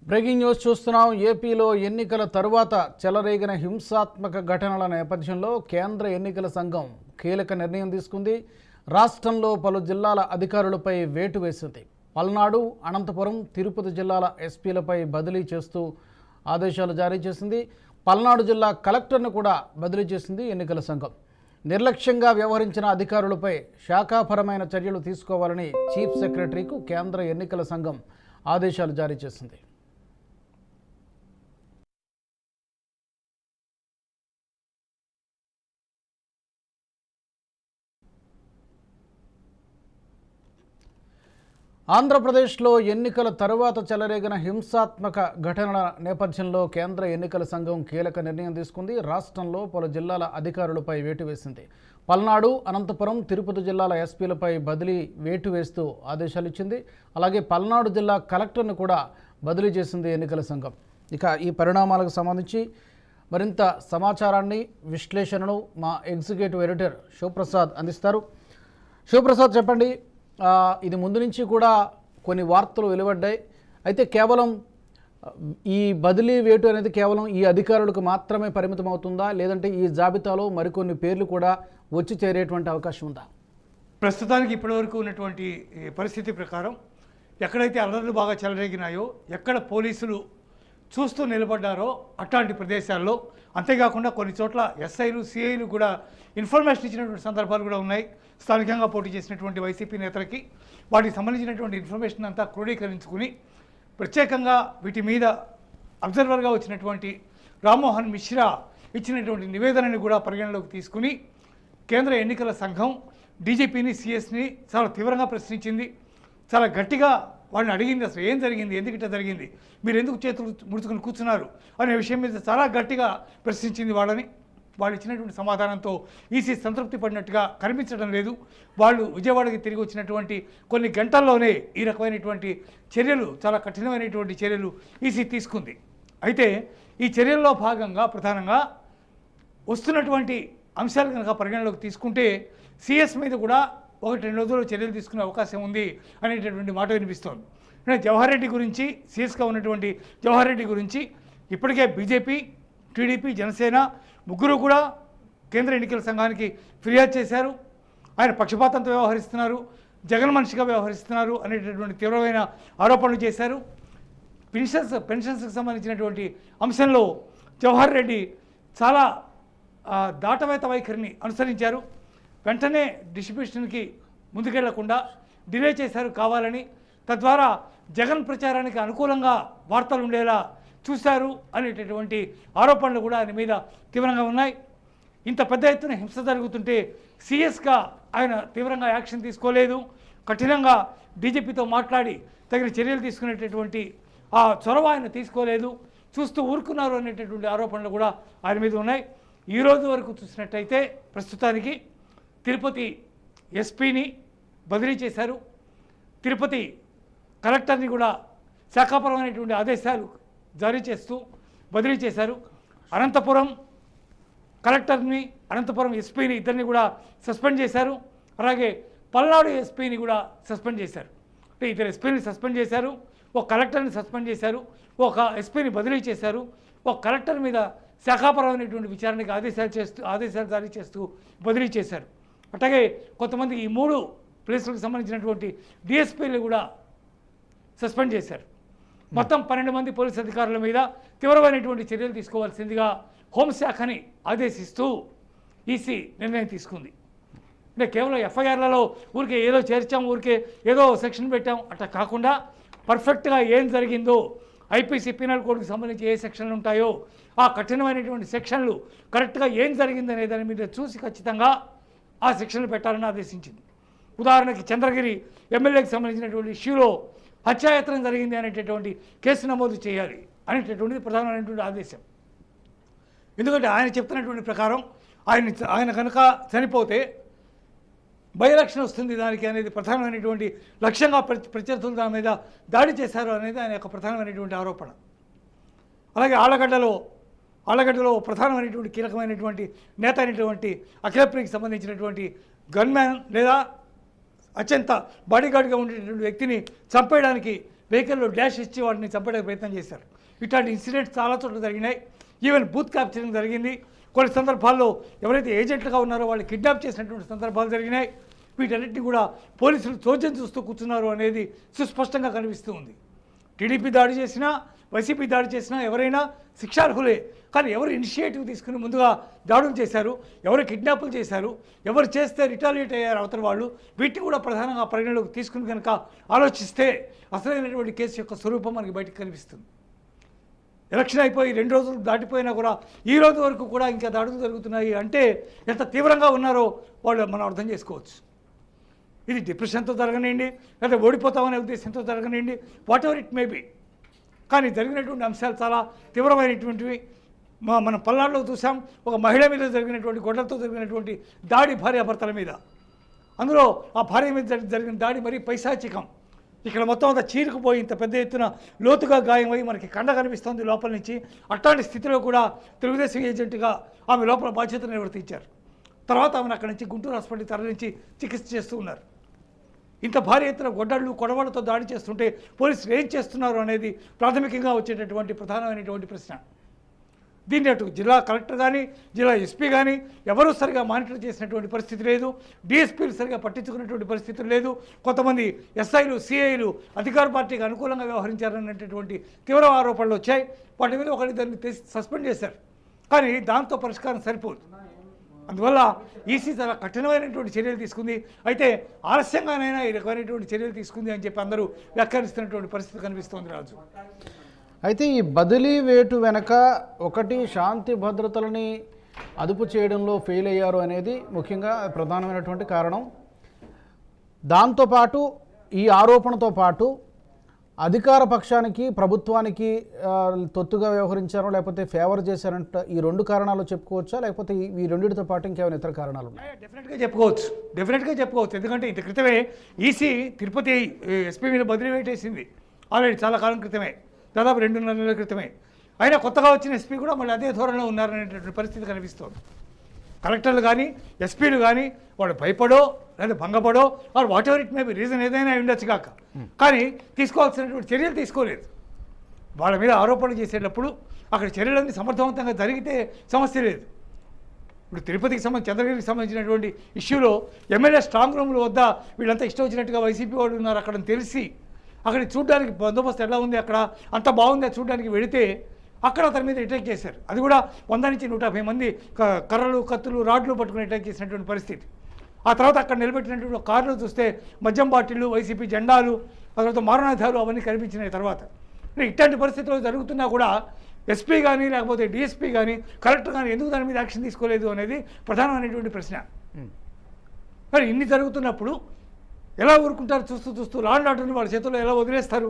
Breaking news చూస్తున్నాం. ఏపీలో ఎన్నికల తరువాత చెలరేగిన హింసాత్మక ఘటనల నేపథ్యంలో కేంద్ర ఎన్నికల సంఘం కీలక నిర్ణయం తీసుకుంది. రాష్ట్రంలో పలు జిల్లాల అధికారులపై వేటు వేసింది. పల్నాడు, అనంతపురం, తిరుపతి జిల్లాల ఎస్పీలపై బదిలీ చేస్తూ ఆదేశాలు జారీ చేసింది. పల్నాడు జిల్లా కలెక్టర్ను కూడా బదిలీ చేసింది ఎన్నికల సంఘం. నిర్లక్ష్యంగా వ్యవహరించిన అధికారులపై శాఖాపరమైన చర్యలు తీసుకోవాలని చీఫ్ సెక్రటరీకు కేంద్ర ఎన్నికల సంఘం ఆదేశాలు జారీ చేసింది. ఆంధ్రప్రదేశ్లో ఎన్నికల తరువాత చెలరేగిన హింసాత్మక ఘటనల నేపథ్యంలో కేంద్ర ఎన్నికల సంఘం కీలక నిర్ణయం తీసుకుంది. రాష్ట్రంలో పలు జిల్లాల అధికారులపై వేటు వేసింది. పల్నాడు, అనంతపురం, తిరుపతి జిల్లాల ఎస్పీలపై బదిలీ వేటు వేస్తూ ఆదేశాలు ఇచ్చింది. అలాగే పల్నాడు జిల్లా కలెక్టర్ను కూడా బదిలీ చేసింది ఎన్నికల సంఘం. ఇక ఈ పరిణామాలకు సంబంధించి మరింత సమాచారాన్ని, విశ్లేషణను మా ఎగ్జిక్యూటివ్ ఎడిటర్ శివప్రసాద్ అందిస్తారు. శివప్రసాద్, చెప్పండి. ఇది ముందు నుంచి కూడా కొన్ని వార్తలు వెలువడ్డాయి. అయితే కేవలం ఈ బదిలీ వేటు అనేది కేవలం ఈ అధికారులకు మాత్రమే పరిమితం అవుతుందా, లేదంటే ఈ జాబితాలో మరికొన్ని పేర్లు కూడా వచ్చి చేరేటువంటి అవకాశం ఉందా? ప్రస్తుతానికి ఇప్పటివరకు ఉన్నటువంటి పరిస్థితి ప్రకారం ఎక్కడైతే అల్లర్లు బాగా చెలరేగినాయో, ఎక్కడ పోలీసులు చూస్తూ నిలబడ్డారో అట్లాంటి ప్రదేశాల్లో, అంతేకాకుండా కొన్ని చోట్ల ఎస్ఐలు, సిఐలు కూడా ఇన్ఫర్మేషన్ ఇచ్చినటువంటి సందర్భాలు కూడా ఉన్నాయి. స్థానికంగా పోటీ చేసినటువంటి వైసీపీ నేతలకి వాటికి సంబంధించినటువంటి ఇన్ఫర్మేషన్ అంతా క్రోడీకరించుకుని ప్రత్యేకంగా వీటి మీద అబ్జర్వర్గా వచ్చినటువంటి రామ్మోహన్ మిశ్రా ఇచ్చినటువంటి నివేదనని కూడా పరిగణలోకి తీసుకుని కేంద్ర ఎన్నికల సంఘం డీజీపీని, సిఎస్ని చాలా తీవ్రంగా ప్రశ్నించింది. చాలా గట్టిగా వాళ్ళని అడిగింది, అసలు ఏం జరిగింది, ఎందుకు ఇట్లా జరిగింది, మీరు ఎందుకు చేతులు ముడుచుకుని కూర్చున్నారు అనే విషయం మీద చాలా గట్టిగా ప్రశ్నించింది వాళ్ళని. వాళ్ళు ఇచ్చినటువంటి సమాధానంతో ఈసీ సంతృప్తి పడినట్టుగా కనిపించడం లేదు. వాళ్ళు విజయవాడకి తిరిగి వచ్చినటువంటి కొన్ని గంటల్లోనే ఈ రకమైనటువంటి చర్యలు, చాలా కఠినమైనటువంటి చర్యలు ఈసీ తీసుకుంది. అయితే ఈ చర్యల్లో భాగంగా ప్రధానంగా వస్తున్నటువంటి అంశాలు కనుక పరిగణలోకి తీసుకుంటే సిఎస్ మీద కూడా 1-2 రోజుల్లో చర్యలు తీసుకునే అవకాశం ఉంది అనేటటువంటి మాట వినిపిస్తోంది. జవహర్ రెడ్డి గురించి, సిఎస్గా ఉన్నటువంటి జవహర్ రెడ్డి గురించి ఇప్పటికే బీజేపీ, టీడీపీ, జనసేన ముగ్గురు కూడా కేంద్ర ఎన్నికల సంఘానికి ఫిర్యాదు చేశారు. ఆయన పక్షపాతంతో వ్యవహరిస్తున్నారు, జగన్ మనిషిగా వ్యవహరిస్తున్నారు అనేటటువంటి తీవ్రమైన ఆరోపణలు చేశారు. పెన్షన్స్కి సంబంధించినటువంటి అంశంలో జవహర్ రెడ్డి చాలా దాటవేత వైఖరిని అనుసరించారు. వెంటనే డిస్ట్రిబ్యూషన్కి ముందుకెళ్లకుండా డిలే చేశారు కావాలని. తద్వారా జగన్ ప్రచారానికి అనుకూలంగా వార్తలు ఉండేలా చూశారు అనేటటువంటి ఆరోపణలు కూడా ఆయన మీద తీవ్రంగా ఉన్నాయి. ఇంత పెద్ద ఎత్తున హింస జరుగుతుంటే సీరియస్గా ఆయన తీవ్రంగా యాక్షన్ తీసుకోలేదు. కఠినంగా డీజీపీతో మాట్లాడి తగిన చర్యలు తీసుకునేటటువంటి ఆ చొరవ ఆయన తీసుకోలేదు. చూస్తూ ఊరుకున్నారు అనేటటువంటి ఆరోపణలు కూడా ఆయన మీద ఉన్నాయి. ఈరోజు వరకు చూసినట్టయితే ప్రస్తుతానికి తిరుపతి ఎస్పీని బదిలీ చేశారు. తిరుపతి కలెక్టర్ని కూడా శాఖాపరమైనటువంటి ఆదేశాలు జారీ చేస్తూ బదిలీ చేశారు. అనంతపురం కలెక్టర్ని, అనంతపురం ఎస్పీని ఇద్దరిని కూడా సస్పెండ్ చేశారు. అలాగే పల్నాడు ఎస్పీని కూడా సస్పెండ్ చేశారు. అంటే ఇద్దరు ఎస్పీని సస్పెండ్ చేశారు, ఒక కలెక్టర్ని సస్పెండ్ చేశారు, ఒక ఎస్పీని బదిలీ చేశారు, ఒక కలెక్టర్ మీద శాఖాపరమైనటువంటి విచారణకి ఆదేశాలు జారీ చేస్తూ బదిలీ చేశారు. అట్లాగే కొంతమంది ఈ 3 ప్లేసులకు సంబంధించినటువంటి డిఎస్పీలు కూడా సస్పెండ్ చేశారు. మొత్తం 12 మంది పోలీసు అధికారుల మీద తీవ్రమైనటువంటి చర్యలు తీసుకోవాల్సిందిగా హోంశాఖని ఆదేశిస్తూ ఈసీ నిర్ణయం తీసుకుంది. అంటే కేవలం ఎఫ్ఐఆర్లలో ఊరికే ఏదో చేర్చాం, ఊరికే ఏదో సెక్షన్ పెట్టాం అట్లా కాకుండా పర్ఫెక్ట్గా ఏం జరిగిందో, ఐపీసీ పీనల్ కోడ్కి సంబంధించి ఏ సెక్షన్లు ఉంటాయో ఆ కఠినమైనటువంటి సెక్షన్లు కరెక్ట్గా ఏం జరిగిందనే దాని మీద చూసి ఖచ్చితంగా ఆ సెక్షన్లు పెట్టాలని ఆదేశించింది. ఉదాహరణకి చంద్రగిరి ఎమ్మెల్యేకి సంబంధించినటువంటి ఇష్యూలో హత్యాయత్నం జరిగింది అనేటటువంటి కేసు నమోదు చేయాలి అనేటటువంటిది ప్రధానమైనటువంటి ఆదేశం. ఎందుకంటే ఆయన చెప్తున్నటువంటి ప్రకారం ఆయన కనుక చనిపోతే బై ఎలక్షన్ వస్తుంది దానికి అనేది ప్రధానమైనటువంటి లక్ష్యంగా ప్రత్యర్థులు దాని మీద దాడి చేశారు అనేది ఆయన యొక్క ప్రధానమైనటువంటి ఆరోపణ. అలాగే ఆళ్లగడ్డలో ప్రధానమైనటువంటి కీలకమైనటువంటి నేత అయినటువంటి అఖిలప్రియకి సంబంధించినటువంటి గన్మ్యాన్ లేదా అత్యంత బాడీగార్డ్గా ఉండేటటువంటి వ్యక్తిని చంపేయడానికి వెహికల్లో డాష్ ఇచ్చి వాటిని చంపడానికి ప్రయత్నం చేశారు. ఇట్లాంటి ఇన్సిడెంట్స్ చాలా చోట్ల జరిగినాయి. ఈవెన్ బూత్ క్యాప్చరింగ్ జరిగింది. కొన్ని సందర్భాల్లో ఎవరైతే ఏజెంట్లుగా ఉన్నారో వాళ్ళు కిడ్నాప్ చేసినటువంటి సందర్భాలు జరిగినాయి. వీటన్నిటిని కూడా పోలీసులు చోద్యం చూస్తూ కూర్చున్నారు అనేది సుస్పష్టంగా కనిపిస్తూ ఉంది. టీడీపీ దాడి చేసినా, వైసీపీ దాడి చేసినా ఎవరైనా శిక్షార్హులే. కానీ ఎవరు ఇనిషియేటివ్ తీసుకుని ముందుగా దాడులు చేశారు, ఎవరు కిడ్నాపులు చేశారు, ఎవరు చేస్తే రిటాలియేట్ అయ్యారు అవతల వాళ్ళు, వీటిని కూడా ప్రధానంగా పరిగణలోకి తీసుకుని కనుక ఆలోచిస్తే అసలైనటువంటి కేసు యొక్క స్వరూపం మనకి బయటకు కనిపిస్తుంది. ఎలక్షన్ అయిపోయి 2 రోజులు దాటిపోయినా కూడా ఈ రోజు వరకు కూడా ఇంకా దాడులు జరుగుతున్నాయి అంటే ఎంత తీవ్రంగా ఉన్నారో వాళ్ళు మనం అర్థం చేసుకోవచ్చు. ఇది డిప్రెషన్తో జరగనివ్వండి, లేదా ఓడిపోతామనే ఉద్దేశంతో జరగనివ్వండి, whatever it may be. కానీ జరిగినటువంటి అంశాలు చాలా తీవ్రమైనటువంటివి. మనం పల్నాడులో చూసాం, ఒక మహిళ మీద జరిగినటువంటి గొడ్డలతో జరిగినటువంటి దాడి భార్యాభర్తల మీద. అందులో ఆ భార్య మీద జరిగిన దాడి మరీ పైశాచికం. ఇక్కడ మొత్తం అంతా చీరుకుపోయి ఇంత పెద్ద ఎత్తున లోతుగా గాయమై మనకి కండ కనిపిస్తుంది లోపల నుంచి. అట్లాంటి స్థితిలో కూడా తెలుగుదేశం ఏజెంట్గా ఆమె లోపల బాధ్యతను నిర్వర్తించారు. తర్వాత ఆమెను అక్కడి నుంచి గుంటూరు హాస్పిటల్ తరలించి చికిత్స చేస్తూ ఉన్నారు. ఇంత భారీ ఎత్తున గొడ్డళ్ళు కొడవలతో దాడి చేస్తుంటే పోలీసులు ఏం చేస్తున్నారు అనేది ప్రాథమికంగా వచ్చేటటువంటి ప్రధానమైనటువంటి ప్రశ్న. దీన్ని అటు జిల్లా కలెక్టర్ కానీ, జిల్లా ఎస్పీ కానీ ఎవరూ సరిగా మానిటర్ చేసినటువంటి పరిస్థితి లేదు. డిఎస్పీలు సరిగా పట్టించుకున్నటువంటి పరిస్థితి లేదు. కొంతమంది ఎస్ఐలు, సిఐలు అధికార పార్టీకి అనుకూలంగా వ్యవహరించారనేటటువంటి తీవ్ర ఆరోపణలు వచ్చాయి. వాటి మీద ఒకరిద్దరిని సస్పెండ్ చేశారు. కానీ దాంతో పరిష్కారం సరిపోదు. అందువల్ల ఈసీ చాలా కఠినమైనటువంటి చర్యలు తీసుకుంది. అయితే ఆలస్యంగానైనా ఈ రకమైనటువంటి చర్యలు తీసుకుంది అని చెప్పి అందరూ వ్యాఖ్యానిస్తున్నటువంటి పరిస్థితి కనిపిస్తోంది రాజు. అయితే ఈ బదిలీ వేటు వెనక ఒకటి శాంతి భద్రతలని అదుపు చేయడంలో ఫెయిల్ అయ్యారు అనేది ముఖ్యంగా ప్రధానమైనటువంటి కారణం. దాంతోపాటు ఈ ఆరోపణతో పాటు అధికార పక్షానికి, ప్రభుత్వానికి తొత్తుగా వ్యవహరించారో లేకపోతే ఫేవర్ చేశారంట, ఈ 2 కారణాలు చెప్పుకోవచ్చా, లేకపోతే ఈ రెండింటితో పాటు ఇంకేమైనా ఇతర కారణాలు ఉన్నాయి? డెఫినెట్గా చెప్పుకోవచ్చు. ఎందుకంటే ఇంత క్రితమే ఈసీ తిరుపతి ఎస్పీ మీద బదిలీ వేటేసింది ఆల్రెడీ చాలా కాలం క్రితమే, దాదాపు 2.5 నెలల క్రితమే. అయినా కొత్తగా వచ్చిన ఎస్పీ కూడా మళ్ళీ అదే ధోరణిలో ఉన్నారనేటటువంటి పరిస్థితి కనిపిస్తోంది. కలెక్టర్లు కానీ, ఎస్పీలు కానీ వాళ్ళు భయపడో లేదా భంగపడో or whatever it may be, reason ఏదైనా ఉండొచ్చు కాక, కానీ తీసుకోవాల్సినటువంటి చర్యలు తీసుకోలేదు. వాళ్ళ మీద ఆరోపణలు చేసేటప్పుడు అక్కడ చర్యలన్నీ సమర్థవంతంగా జరిగితే సమస్య లేదు. ఇప్పుడు తిరుపతికి చంద్రగిరికి సంబంధించినటువంటి ఇష్యూలో ఎమ్మెల్యే స్ట్రాంగ్ రూమ్ల వద్ద వీళ్ళంతా ఇష్టం వచ్చినట్టుగా వైసీపీ వాళ్ళు ఉన్నారు అక్కడ తెలిసి అక్కడ చూడడానికి బందోబస్తు ఎలా ఉంది, అక్కడ అంత బాగుంది చూడడానికి వెళితే అక్కడ అతని మీద అటాక్ చేశారు. అది కూడా 100 నుంచి 150 మంది కర్రలు, కత్తులు, రాడ్లు పట్టుకుని అటాక్ చేసినటువంటి పరిస్థితి. ఆ తర్వాత అక్కడ నిలబెట్టినటువంటి కారులో చూస్తే మద్యం బాటిళ్ళు, వైసీపీ జెండాలు, ఆ తర్వాత మారణాధాలు అవన్నీ కనిపించినాయి. తర్వాత ఇట్లాంటి పరిస్థితుల్లో జరుగుతున్నా కూడా ఎస్పీ కానీ లేకపోతే డిఎస్పీ కానీ కలెక్టర్ కానీ ఎందుకు దాని మీద యాక్షన్ తీసుకోలేదు అనేది ప్రధానమైనటువంటి ప్రశ్న. మరి ఇన్ని జరుగుతున్నప్పుడు ఎలా ఊరుకుంటారు? చూస్తూ లా అండ్ ఆర్డర్ని వాళ్ళ చేతుల్లో ఎలా వదిలేస్తారు?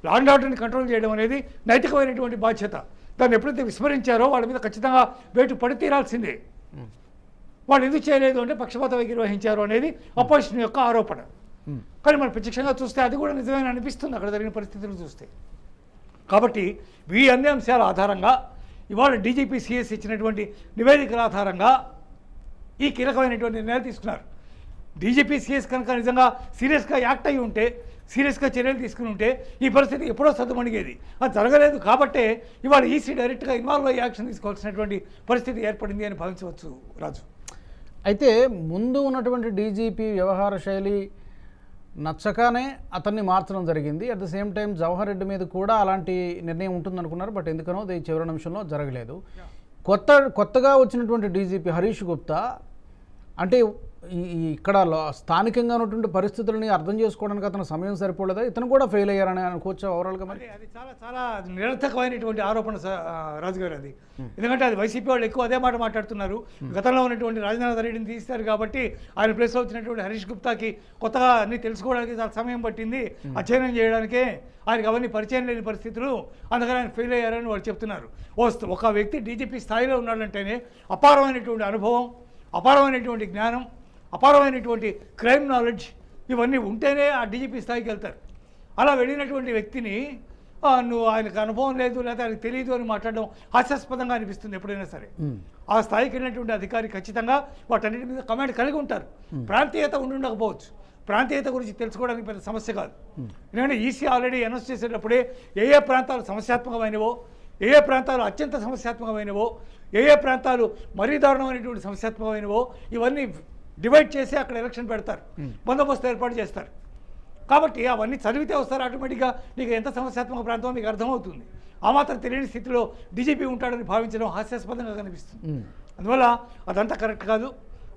లా అండ్ ఆర్డర్ని కంట్రోల్ చేయడం అనేది నైతికమైనటువంటి బాధ్యత. దాన్ని ఎప్పుడైతే విస్మరించారో వాళ్ళ మీద ఖచ్చితంగా వేటు పడి తీరాల్సిందే. వాళ్ళు ఎందుకు చేయలేదు అంటే పక్షపాత వైఖరి వహించారు అనేది అపోజిషన్ యొక్క ఆరోపణ. కానీ మనం ప్రత్యక్షంగా చూస్తే అది కూడా నిజమైన అనిపిస్తుంది అక్కడ జరిగిన పరిస్థితులు చూస్తే. కాబట్టి ఈ అన్ని అంశాల ఆధారంగా ఇవాళ డీజీపీ సిఎస్ ఇచ్చినటువంటి నివేదికల ఆధారంగా ఈ కీలకమైనటువంటి నిర్ణయాలు తీసుకున్నారు. డీజీపీ సిఎస్ కనుక నిజంగా సీరియస్గా యాక్ట్ అయ్యి ఉంటే, సీరియస్గా చర్యలు తీసుకుని ఉంటే ఈ పరిస్థితి ఎప్పుడో సద్దుమణిగేది. అది జరగలేదు కాబట్టే ఇవాళ ఈసీ డైరెక్ట్గా ఇన్వాల్వ్ అయ్యి యాక్షన్ తీసుకోవాల్సినటువంటి పరిస్థితి ఏర్పడింది అని భావించవచ్చు రాజు. అయితే ముందు ఉన్నటువంటి డీజీపీ వ్యవహార శైలి నచ్చగానే అతన్ని మార్చడం జరిగింది. At the same time Jawahar Reddy మీద కూడా అలాంటి నిర్ణయం ఉంటుందనుకున్నారు. బట్ ఎందుకనో అది చివరి నిమిషంలో జరగలేదు. కొత్తగా వచ్చినటువంటి డీజీపీ హరీష్ గుప్తా అంటే ఇక్కడ స్థానికంగా ఉన్నటువంటి పరిస్థితులని అర్థం చేసుకోవడానికి అతను సమయం సరిపోలేదా? ఇతను కూడా ఫెయిల్ అయ్యారని అనుకోవచ్చు ఓవరాల్గా. మరి అది చాలా నిరర్థకమైనటువంటి ఆరోపణ రాజుగారు అది. ఎందుకంటే అది వైసీపీ వాళ్ళు ఎక్కువ అదే మాట మాట్లాడుతున్నారు. గతంలో ఉన్నటువంటి రాజేంద్ర రెడ్డిని తీస్తారు కాబట్టి ఆయన ప్లేస్లో వచ్చినటువంటి హరీష్ గుప్తాకి కొత్తగా అన్ని తెలుసుకోవడానికి చాలా సమయం పట్టింది, అధ్యయనం చేయడానికే. ఆయనకి అవన్నీ పరిచయం లేని పరిస్థితులు, అందుకని ఆయన ఫెయిల్ అయ్యారని వాళ్ళు చెప్తున్నారు. ఒక వ్యక్తి డీజీపీ స్థాయిలో ఉన్నాడంటేనే అపారమైనటువంటి అనుభవం, అపారమైనటువంటి జ్ఞానం, అపారమైనటువంటి క్రైమ్ నాలెడ్జ్ ఇవన్నీ ఉంటేనే ఆ డీజీపీ స్థాయికి వెళ్తారు. అలా వెళ్ళినటువంటి వ్యక్తిని నువ్వు ఆయనకు అనుభవం లేదు లేదా ఆయనకు తెలియదు అని మాట్లాడడం హాస్యాస్పదంగా అనిపిస్తుంది ఎప్పుడైనా సరే. ఆ స్థాయికి వెళ్ళినటువంటి అధికారి ఖచ్చితంగా వాటన్నిటి మీద కమాండ్ కలిగి ఉంటారు. ప్రాంతీయత ఉండకపోవచ్చు, ప్రాంతీయత గురించి తెలుసుకోవడానికి పెద్ద సమస్య కాదు. ఎందుకంటే ఈసీ ఆల్రెడీ అనౌన్స్ చేసేటప్పుడే ఏ ప్రాంతాలు సమస్యాత్మకమైనవో, ఏ ప్రాంతాలు అత్యంత సమస్యాత్మకమైనవో, ఏ ప్రాంతాలు మరీ దారుణమైనటువంటి సమస్యాత్మకమైనవో ఇవన్నీ డివైడ్ చేసి అక్కడ ఎలక్షన్ పెడతారు, బందోబస్తు ఏర్పాటు చేస్తారు. కాబట్టి అవన్నీ చదివితే వస్తారు ఆటోమేటిక్గా నీకు ఎంత సమస్యాత్మక ప్రాంతం మీకు అర్థమవుతుంది. ఆ మాత్రం తెలియని స్థితిలో డీజీపీ ఉంటాడని భావించడం హాస్యాస్పదంగా కనిపిస్తుంది. అందువల్ల అదంతా కరెక్ట్ కాదు.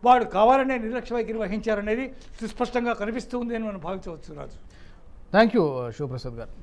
వాడు కావాలనే నిర్లక్ష్య వైఖరి వహించారనేది సుస్పష్టంగా కనిపిస్తుంది అని మనం భావించవచ్చు. రాజు, థ్యాంక్ యూ శివప్రసాద్ గారు.